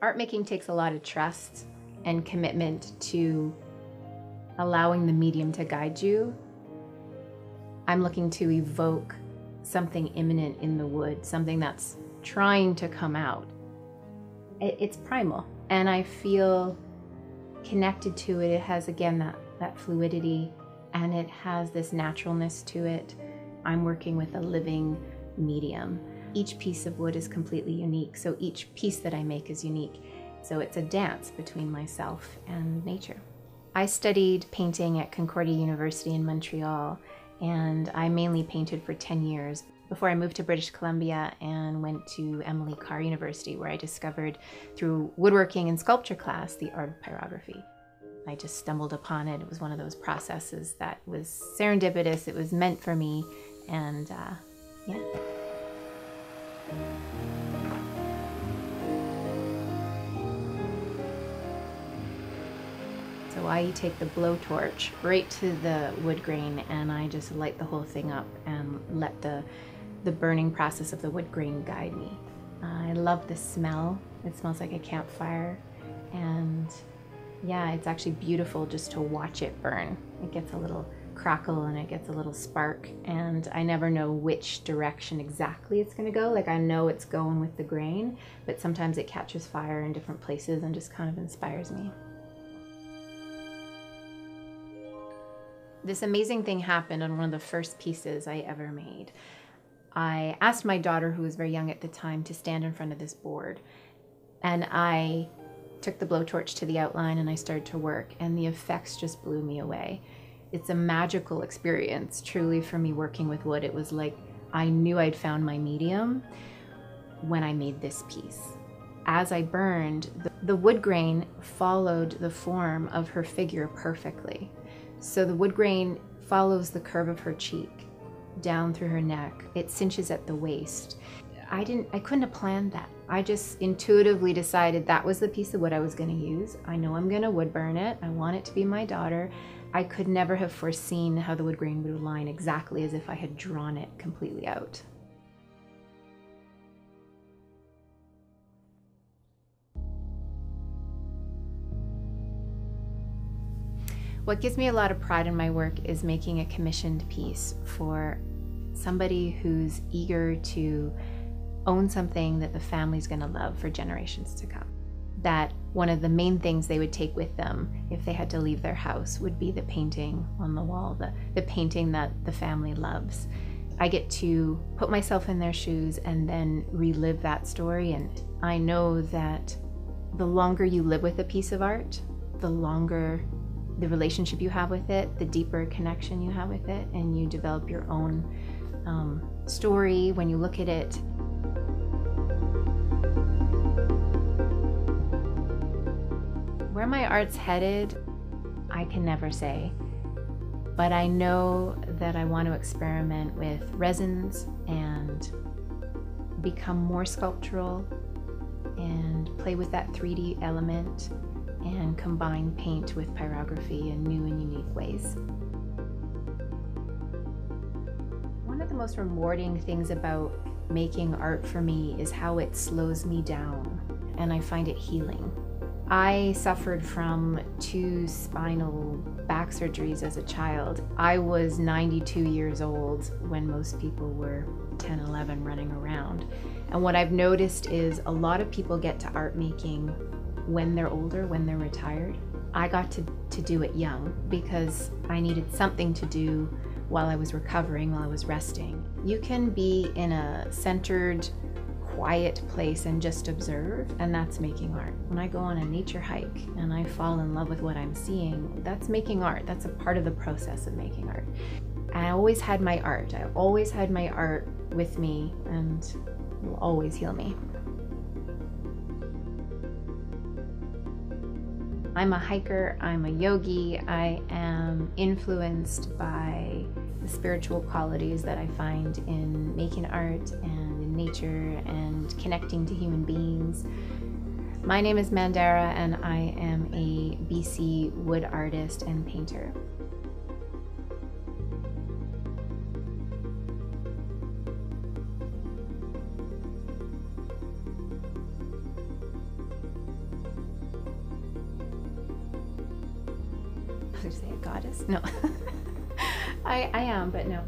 Art making takes a lot of trust and commitment to allowing the medium to guide you. I'm looking to evoke something imminent in the wood, something that's trying to come out. It's primal, and I feel connected to it. It has, again, that fluidity, and it has this naturalness to it. I'm working with a living medium. Each piece of wood is completely unique, so each piece that I make is unique. So it's a dance between myself and nature. I studied painting at Concordia University in Montreal, and I mainly painted for 10 years before I moved to British Columbia and went to Emily Carr University, where I discovered through woodworking and sculpture class the art of pyrography. I just stumbled upon it. It was one of those processes that was serendipitous. It was meant for me, and yeah. So I take the blowtorch right to the wood grain, and I just light the whole thing up and let the burning process of the wood grain guide me. I love the smell. It smells like a campfire, and yeah, it's actually beautiful just to watch it burn. It gets a little crackle and it gets a little spark, and I never know which direction exactly it's going to go. Like, I know it's going with the grain, but sometimes it catches fire in different places and just kind of inspires me. This amazing thing happened on one of the first pieces I ever made. I asked my daughter, who was very young at the time, to stand in front of this board, and I took the blowtorch to the outline and I started to work, and the effects just blew me away. It's a magical experience, truly, for me working with wood. It was like I knew I'd found my medium when I made this piece. As I burned, the wood grain followed the form of her figure perfectly. So the wood grain follows the curve of her cheek down through her neck. It cinches at the waist. I couldn't have planned that. I just intuitively decided that was the piece of wood I was going to use. I know I'm going to wood burn it. I want it to be my daughter. I could never have foreseen how the wood grain would align exactly as if I had drawn it completely out. What gives me a lot of pride in my work is making a commissioned piece for somebody who's eager to own something that the family's going to love for generations to come. That one of the main things they would take with them if they had to leave their house would be the painting on the wall, the painting that the family loves. I get to put myself in their shoes and then relive that story, and I know that the longer you live with a piece of art, the longer the relationship you have with it, the deeper connection you have with it, and you develop your own story when you look at it. Where my art's headed, I can never say, but I know that I want to experiment with resins and become more sculptural and play with that 3D element and combine paint with pyrography in new and unique ways. One of the most rewarding things about making art for me is how it slows me down, and I find it healing. I suffered from 2 spinal back surgeries as a child. I was 92 years old when most people were 10, 11 running around. And what I've noticed is a lot of people get to art making when they're older, when they're retired. I got to do it young because I needed something to do while I was recovering, while I was resting. You can be in a centered, quiet place and just observe, and that's making art. When I go on a nature hike and I fall in love with what I'm seeing, that's making art. That's a part of the process of making art. And I always had my art. I always had my art with me, and it will always heal me. I'm a hiker, I'm a yogi, I am influenced by the spiritual qualities that I find in making art and in nature and connecting to human beings. My name is Mandara, and I am a BC wood artist and painter. I was gonna say a goddess. No, I am, but no.